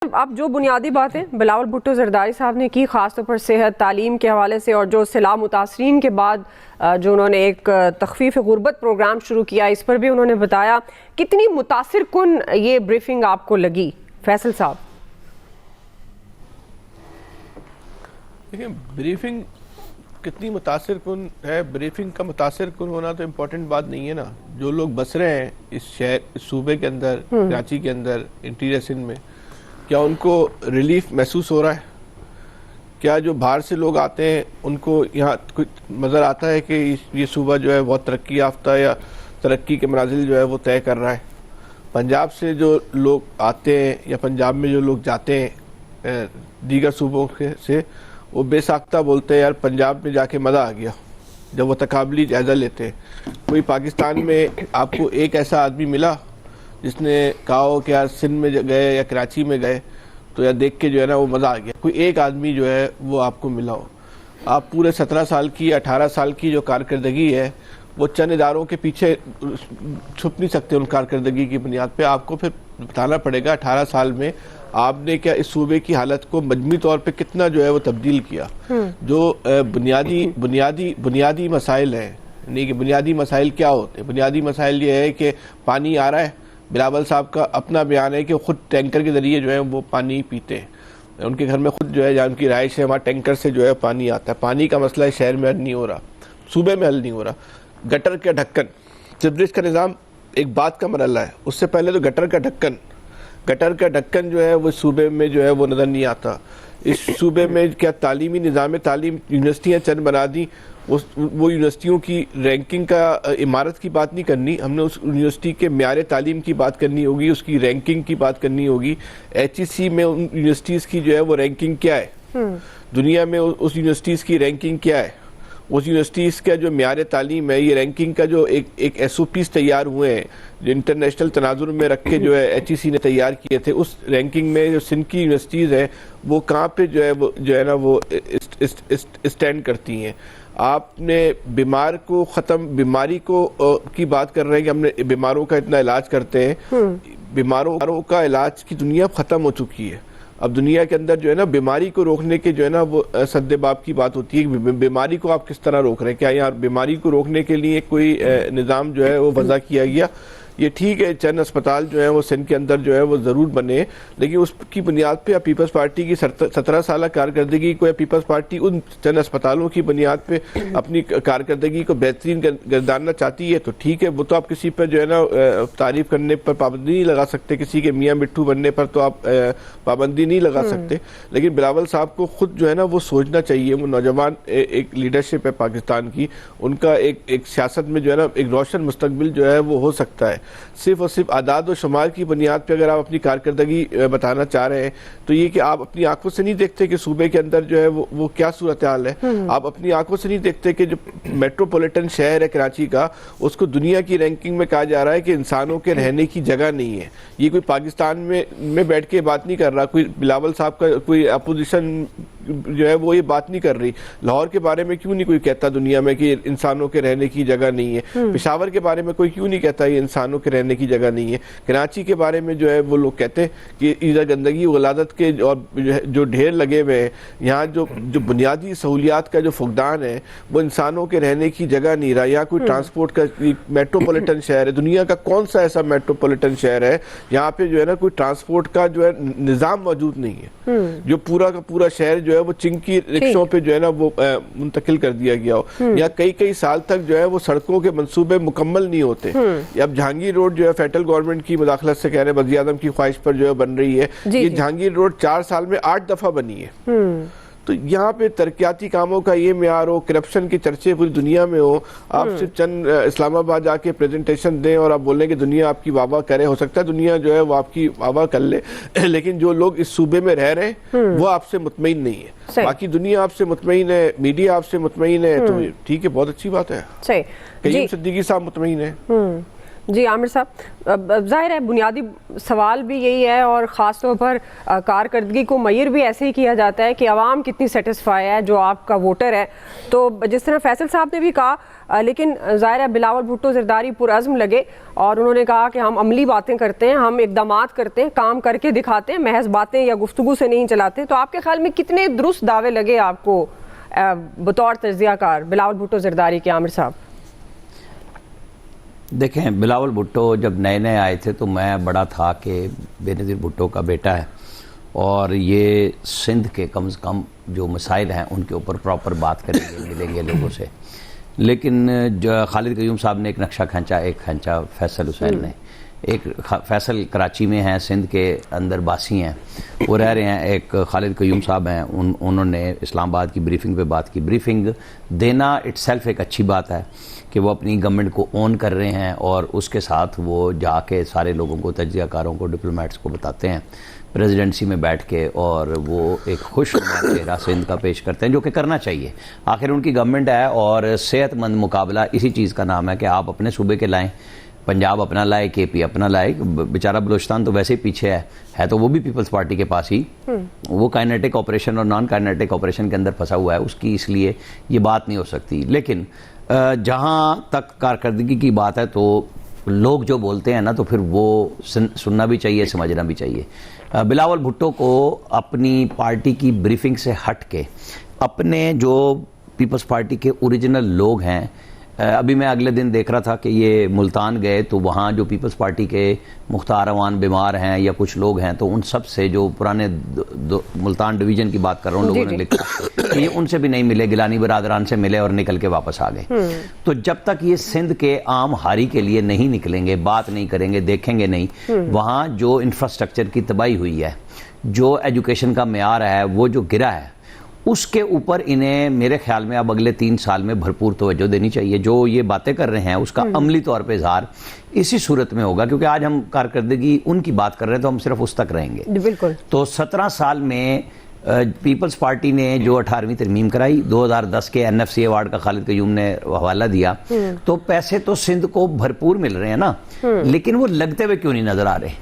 اب جو بنیادی باتیں بلاول بھٹو زرداری صاحب نے کی، خاص طور پر صحت تعلیم کے حوالے سے، اور جو سیلاب متاثرین کے بعد جو انہوں نے ایک تخفیف غربت پروگرام شروع کیا، اس پر بھی انہوں نے بتایا، کتنی متاثر کن یہ بریفنگ آپ کو لگی فیصل صاحب؟ دیکھیں بریفنگ کتنی متاثر کن ہے، بریفنگ کا متاثر کن ہونا تو امپورٹنٹ بات نہیں ہے نا. جو لوگ بس رہے ہیں اس شہر، اس صوبے کے اندر، کراچی کے اندر، انٹیریئر سندھ میں، کیا ان کو ریلیف محسوس ہو رہا ہے؟ کیا جو باہر سے لوگ آتے ہیں ان کو یہاں کچھ نظر آتا ہے کہ یہ صوبہ جو ہے بہت ترقی یافتہ یا ترقی کے منازل جو ہے وہ طے کر رہا ہے؟ پنجاب سے جو لوگ آتے ہیں یا پنجاب میں جو لوگ جاتے ہیں دیگر صوبوں سے، وہ بے ساختہ بولتے ہیں یار پنجاب میں جا کے مزہ آ گیا جب وہ تقابلی جائزہ لیتے ہیں. کوئی پاکستان میں آپ کو ایک ایسا آدمی ملا جس نے کہا ہو کہ یار سندھ میں گئے یا کراچی میں گئے تو یا دیکھ کے جو ہے نا وہ مزہ آ گیا؟ کوئی ایک آدمی جو ہے وہ آپ کو ملا ہو؟ آپ پورے 17 سال کی 18 سال کی جو کارکردگی ہے وہ چند اداروں کے پیچھے چھپ نہیں سکتے. ان کارکردگی کی بنیاد پہ آپ کو پھر بتانا پڑے گا 18 سال میں آپ نے کیا اس صوبے کی حالت کو مجموعی طور پہ کتنا جو ہے وہ تبدیل کیا. جو بنیادی مسائل ہیں، یعنی کہ بنیادی مسائل کیا ہوتے ہیں؟ بنیادی مسائل یہ ہے کہ پانی آ رہا ہے. بلاول صاحب کا اپنا بیان ہے کہ خود ٹینکر کے ذریعے جو ہے وہ پانی پیتے ہیں. ان کے گھر میں خود جو ہے جہاں ان کی رہائش ہے وہاں ٹینکر سے جو ہے پانی آتا ہے. پانی کا مسئلہ شہر میں حل نہیں ہو رہا، صوبے میں حل نہیں ہو رہا. گٹر کا ڈھکن، سیوریج کا نظام ایک بات کا مرحلہ ہے، اس سے پہلے تو گٹر کا ڈھکن جو ہے وہ صوبے میں جو ہے وہ نظر نہیں آتا. اس صوبے میں کیا تعلیمی نظام تعلیم، یونیورسٹیاں چند بنا دی، وہ یونیورسٹیوں کی رینکنگ کا عمارت کی بات نہیں کرنی، ہم نے اس یونیورسٹی کے معیار تعلیم کی بات کرنی ہوگی، اس کی رینکنگ کی بات کرنی ہوگی. HEC میں ان یونیورسٹیز کی جو ہے وہ رینکنگ کیا ہے، دنیا میں اس یونیورسٹیز کی رینکنگ کیا ہے، اس یونیورسٹیز کا جو معیار تعلیم ہے، یہ رینکنگ کا جو ایک SOPs تیار ہوئے ہیں جو انٹرنیشنل تناظر میں رکھ کے جو ہے HEC نے تیار کیے تھے، اس رینکنگ میں جو سندھ کی یونیورسٹیز ہیں وہ کہاں پہ جو ہے نا وہ اسٹینڈ کرتی ہیں. آپ نے بیماری کی بات کر رہے ہیں کہ ہم نے بیماروں کا اتنا علاج کرتے ہیں. بیماروں کا علاج کی دنیا ختم ہو چکی ہے. اب دنیا کے اندر جو ہے نا بیماری کو روکنے کے جو ہے نا وہ سد باب کی بات ہوتی ہے کہ بیماری کو آپ کس طرح روک رہے ہیں. کیا یہاں بیماری کو روکنے کے لیے کوئی نظام جو ہے وہ وضع کیا گیا؟ یہ ٹھیک ہے چند اسپتال جو ہیں وہ سندھ کے اندر جو ہے وہ ضرور بنے، لیکن اس کی بنیاد پہ پیپلز پارٹی کی 17 سالہ کارکردگی کو، یا پیپلز پارٹی ان چند اسپتالوں کی بنیاد پہ اپنی کارکردگی کو بہترین گرداننا چاہتی ہے تو ٹھیک ہے، وہ تو آپ کسی پر جو ہے نا تعریف کرنے پر پابندی نہیں لگا سکتے، کسی کے میاں مٹھو بننے پر تو آپ پابندی نہیں لگا سکتے. لیکن بلاول صاحب کو خود جو ہے نا وہ سوچنا چاہیے. وہ نوجوان ایک لیڈرشپ ہے پاکستان کی، ان کا ایک سیاست میں جو ہے نا ایک روشن مستقبل جو ہے وہ ہو سکتا ہے. صرف اور صرف اعداد و شمار کی بنیاد پہ اگر آپ اپنی کارکردگی بتانا چاہ رہے ہیں تو یہ کہ آپ اپنی آنکھوں سے نہیں دیکھتے کہ صوبے کے اندر جو ہے وہ کیا صورتحال ہے. آپ اپنی آنکھوں سے نہیں دیکھتے کہ جو میٹروپولیٹن شہر ہے کراچی کا، اس کو دنیا کی رینکنگ میں کہا جا رہا ہے کہ انسانوں کے رہنے کی جگہ نہیں ہے. یہ کوئی پاکستان میں بیٹھ کے بات نہیں کر رہا، کوئی بلاول صاحب کا کوئی اپوزیشن جو ہے وہ یہ بات نہیں کر رہی. لاہور کے بارے میں کیوں نہیں کوئی کہتا دنیا میں کہ انسانوں کے رہنے کی جگہ نہیں ہے؟ پشاور کے بارے میں کوئی کیوں نہیں کہتا یہ انسانوں کے رہنے کی جگہ نہیں ہے؟ کراچی کے بارے میں جو ہے وہ لوگ کہتے ہیں کہ ادھر گندگی غلازت کے اور جو ڈھیر لگے ہوئے ہیں، یہاں جو بنیادی سہولیات کا جو فقدان ہے وہ انسانوں کے رہنے کی جگہ نہیں رہا. یہاں کوئی ٹرانسپورٹ کا میٹروپولیٹن شہر ہے، دنیا کا کون سا ایسا میٹروپولیٹن شہر ہے یہاں پہ جو ہے نا کوئی ٹرانسپورٹ کا جو ہے نظام موجود نہیں ہے؟ جو پورا کا پورا شہر جو ہے وہ چنکی رکشوں پہ جو ہے نا وہ منتقل کر دیا گیا ہو، یا کئی سال تک جو ہے وہ سڑکوں کے منصوبے مکمل نہیں ہوتے. اب جہانگیر روڈ جو ہے فیڈرل گورنمنٹ کی مداخلت سے کہہ رہے ہیں وزیر اعظم کی خواہش پر جو ہے بن رہی ہے، یہ جہانگیر روڈ 4 سال میں 8 دفعہ بنی ہے. تو یہاں پہ ترقیاتی کاموں کا یہ معیار ہو، کرپشن کے چرچے پوری دنیا میں ہو، آپ صرف چند اسلام آباد جا کے پریزنٹیشن دیں اور آپ بولیں کہ دنیا آپ کی واہ واہ کرے. ہو سکتا ہے دنیا جو ہے وہ آپ کی واہ واہ کر لے، لیکن جو لوگ اس صوبے میں رہ رہے ہیں وہ آپ سے مطمئن نہیں ہے. باقی دنیا آپ سے مطمئن ہے، میڈیا آپ سے مطمئن ہے، تو ٹھیک ہے، بہت اچھی بات ہے. قیوم صدیقی صاحب مطمئن ہے. جی عامر صاحب، ظاہر ہے بنیادی سوال بھی یہی ہے، اور خاص طور پر کارکردگی کو معیار بھی ایسے ہی کیا جاتا ہے کہ عوام کتنی سیٹسفائی ہے جو آپ کا ووٹر ہے. تو جس طرح فیصل صاحب نے بھی کہا، لیکن ظاہر ہے بلاول بھٹو زرداری پرعزم لگے اور انہوں نے کہا کہ ہم عملی باتیں کرتے ہیں، ہم اقدامات کرتے ہیں، کام کر کے دکھاتے ہیں، محض باتیں یا گفتگو سے نہیں چلاتے. تو آپ کے خیال میں کتنے درست دعوے لگے آپ کو بطور تجزیہ کار بلاول بھٹو زرداری کے عامر صاحب؟ دیکھیں، بلاول بھٹو جب نئے نئے آئے تھے تو میں بڑا تھا کہ بے نظیر بھٹو کا بیٹا ہے اور یہ سندھ کے کم از کم جو مسائل ہیں ان کے اوپر پراپر بات کریں گے، ملیں گے لوگوں سے. لیکن جو خالد قیوم صاحب نے ایک نقشہ کھینچا، ایک کھینچا فیصل حسین نے. ایک فیصل کراچی میں ہیں، سندھ کے اندر باسی ہیں، وہ رہ رہے ہیں. ایک خالد قیوم صاحب ہیں، انہوں نے اسلام آباد کی بریفنگ پہ بات کی. بریفنگ دینا اٹ سیلف ایک اچھی بات ہے کہ وہ اپنی گورنمنٹ کو اون کر رہے ہیں اور اس کے ساتھ وہ جا کے سارے لوگوں کو، تجزیہ کاروں کو، ڈپلومیٹس کو بتاتے ہیں پریزیڈنسی میں بیٹھ کے، اور وہ ایک خوش چہرہ سندھ کا پیش کرتے ہیں، جو کہ کرنا چاہیے. آخر ان کی گورنمنٹ ہے اور صحت مند مقابلہ اسی چیز کا نام ہے کہ آپ اپنے صوبے کے لائیں، پنجاب اپنا لائے، کے پی اپنا لائے. بیچارہ بلوچستان تو ویسے ہی پیچھے ہے تو وہ بھی پیپلز پارٹی کے پاس ہی، وہ کائنیٹک آپریشن اور نان کائنیٹک آپریشن کے اندر پھنسا ہوا ہے اس کی، اس لیے یہ بات نہیں ہو سکتی. لیکن جہاں تک کارکردگی کی بات ہے تو لوگ جو بولتے ہیں نا تو پھر وہ سننا بھی چاہیے، سمجھنا بھی چاہیے. بلاول بھٹو کو اپنی پارٹی کی بریفنگ سے ہٹ کے اپنے جو پیپلز پارٹی کے اوریجنل لوگ ہیں، ابھی میں اگلے دن دیکھ رہا تھا کہ یہ ملتان گئے تو وہاں جو پیپلز پارٹی کے مختار اوان بیمار ہیں یا کچھ لوگ ہیں تو ان سب سے، جو پرانے ملتان ڈویژن کی بات کر رہا ہوں، لوگوں نے لکھا کہ یہ ان سے بھی نہیں ملے، گیلانی برادران سے ملے اور نکل کے واپس آ گئے. تو جب تک یہ سندھ کے عام ہاری کے لیے نہیں نکلیں گے، بات نہیں کریں گے، دیکھیں گے نہیں، وہاں جو انفراسٹرکچر کی تباہی ہوئی ہے، جو ایجوکیشن کا معیار ہے وہ جو گرا ہے، اس کے اوپر انہیں میرے خیال میں اب اگلے 3 سال میں بھرپور توجہ دینی چاہیے. جو یہ باتیں کر رہے ہیں اس کا عملی طور پہ اظہار اسی صورت میں ہوگا، کیونکہ آج ہم کارکردگی ان کی بات کر رہے ہیں تو ہم صرف اس تک رہیں گے. بالکل. تو 17 سال میں پیپلز پارٹی نے جو 18ویں ترمیم کرائی، 2010 کے این ایف سی ایوارڈ کا خالد قیوم نے حوالہ دیا، تو پیسے تو سندھ کو بھرپور مل رہے ہیں نا، لیکن وہ لگتے ہوئے کیوں نہیں نظر آ رہے؟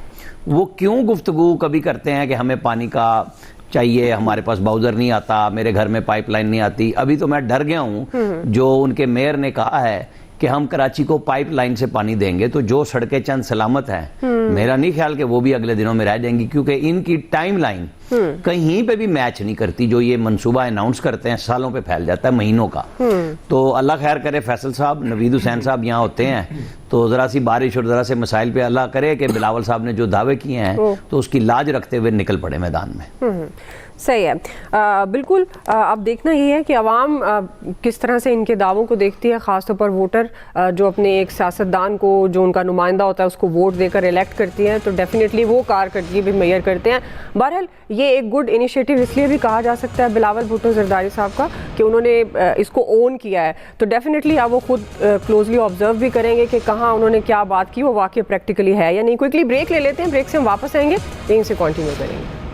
وہ کیوں گفتگو کبھی کرتے ہیں کہ ہمیں پانی کا چاہیے، ہمارے پاس باؤزر نہیں آتا، میرے گھر میں پائپ لائن نہیں آتی. ابھی تو میں ڈر گیا ہوں، جو ان کے میئر نے کہا ہے کہ ہم کراچی کو پائپ لائن سے پانی دیں گے، تو جو سڑکیں چند سلامت ہیں، میرا نہیں خیال کہ وہ بھی اگلے دنوں میں رہ جائیں گی، کیونکہ ان کی ٹائم لائن کہیں پہ بھی میچ نہیں کرتی. جو یہ منصوبہ اناؤنس کرتے ہیں سالوں پہ پھیل جاتا ہے، مہینوں کا. تو اللہ خیر کرے، فیصل صاحب، نوید حسین صاحب یہاں ہوتے ہیں تو ذرا سی بارش اور ذرا سے مسائل پہ اللہ کرے کہ بلاول صاحب نے جو دعوے کیے ہیں تو اس کی لاج رکھتے ہوئے نکل پڑے میدان میں. صحیح ہے. بالکل. اب دیکھنا یہ ہے کہ عوام کس طرح سے ان کے دعووں کو دیکھتی ہے، خاص طور پر ووٹر جو اپنے ایک سیاستدان کو، جو ان کا نمائندہ ہوتا ہے، اس کو ووٹ دے کر الیکٹ کرتی ہیں، تو ڈیفینیٹلی وہ کارکردگی بھی میئر کرتے ہیں. بہرحال یہ ایک گڈ انیشیٹو اس لیے بھی کہا جا سکتا ہے بلاول بھٹو زرداری صاحب کا کہ انہوں نے اس کو اون کیا ہے. تو ڈیفینیٹلی اب وہ خود کلوزلی آبزرو بھی کریں گے کہ کہاں انہوں نے کیا بات کی، وہ واقعی پریکٹیکلی ہے یا نہیں. کوئکلی بریک لے لیتے ہیں، بریک سے ہم واپس آئیں گے، یہیں سے کنٹینیو کریں گے.